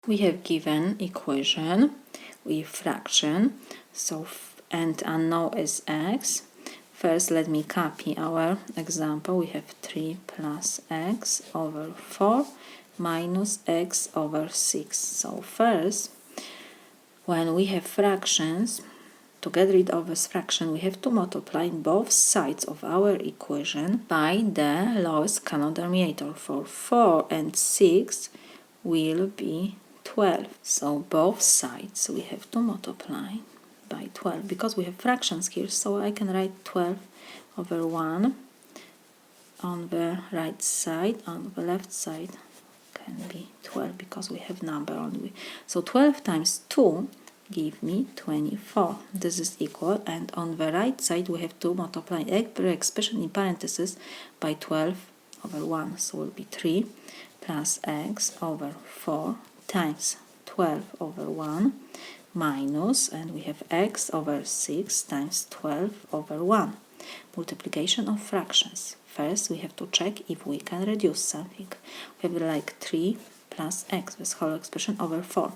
We have given equation with fraction, and unknown is x. First, let me copy our example. We have 3 plus x over 4 minus x over 6. So first, when we have fractions, to get rid of this fraction, we have to multiply both sides of our equation by the lowest common denominator. For 4 and 6 will be 12. So both sides we have to multiply by 12 because we have fractions here, so I can write 12 over 1 on the right side. On the left side can be 12 because we have number only. So 12 times 2 give me 24. This is equal, and on the right side we have to multiply every expression in parentheses by 12 over 1. So it will be 3 plus x over 4 times 12 over 1 minus, and we have x over 6 times 12 over 1. Multiplication of fractions. First we have to check if we can reduce something. We have like 3 plus x, this whole expression, over 4.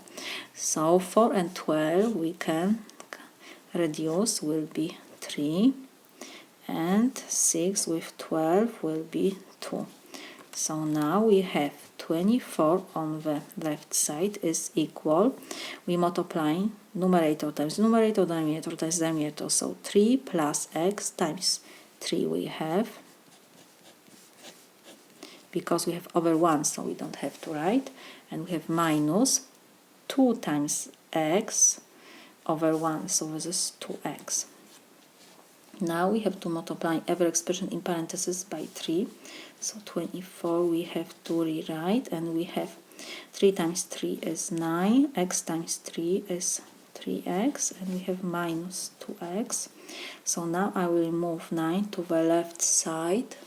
So 4 and 12 we can reduce, will be 3, and 6 with 12 will be 2. So now we have 24 on the left side is equal. We multiply numerator times numerator, denominator times denominator. So 3 plus x times 3 we have, because we have over 1, so we don't have to write. And we have minus 2 times x over 1, so this is 2x. Now we have to multiply every expression in parentheses by 3. So 24 we have to rewrite, and we have 3 times 3 is 9, x times 3 is 3x, and we have minus 2x. So now I will move 9 to the left side.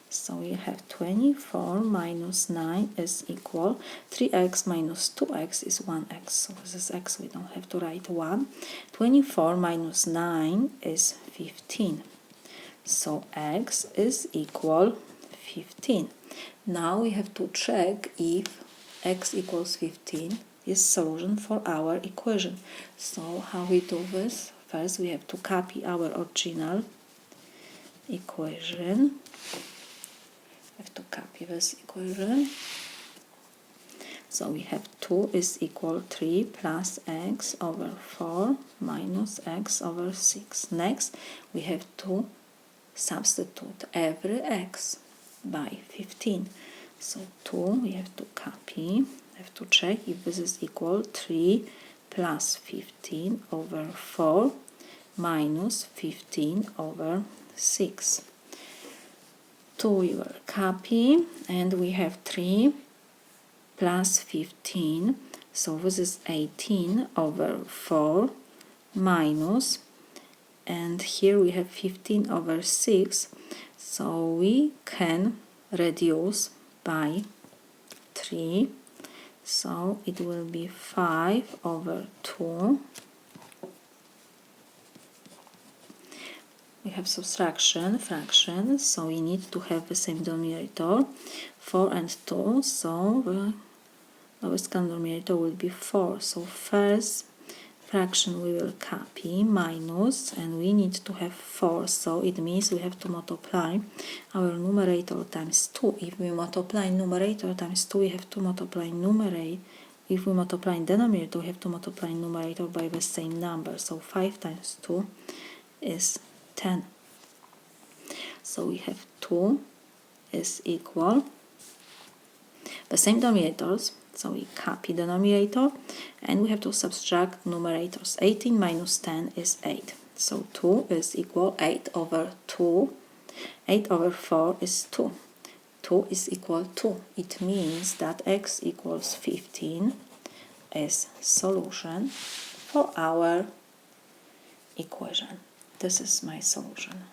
So we have 24 minus 9 is equal 3x minus 2x is 1x. So this is x, we don't have to write 1. 24 minus 9 is 15. So x is equal 15. Now we have to check if x equals 15 is solution for our equation. So how we do this? First we have to copy our original equation. We have to copy this equation. So we have 2 is equal 3 plus x over 4 minus x over 6. Next we have to substitute every x by 15. So 2 we have to copy. We have to check if this is equal 3 plus 15 over 4 minus 15 over 6. 2 we will copy, and we have 3 plus 15, so this is 18 over 4 minus, and here we have 15 over 6, so we can reduce by 3, so it will be 5 over 2. We have subtraction, fraction, so we need to have the same denominator, 4 and 2, so the lowest common denominator will be 4. So first fraction we will copy, minus, and we need to have 4, so it means we have to multiply our numerator times 2. If we multiply numerator times 2, we have to multiply numerator. If we multiply denominator, we have to multiply numerator by the same number, so 5 times 2 is 10. So we have 2 is equal the same denominators, so we copy the denominator, and we have to subtract numerators. 18 minus 10 is 8. So 2 is equal 8 over 2. 8 over 4 is 2. 2 is equal 2. It means that x equals 15 is solution for our equation. This is my solution.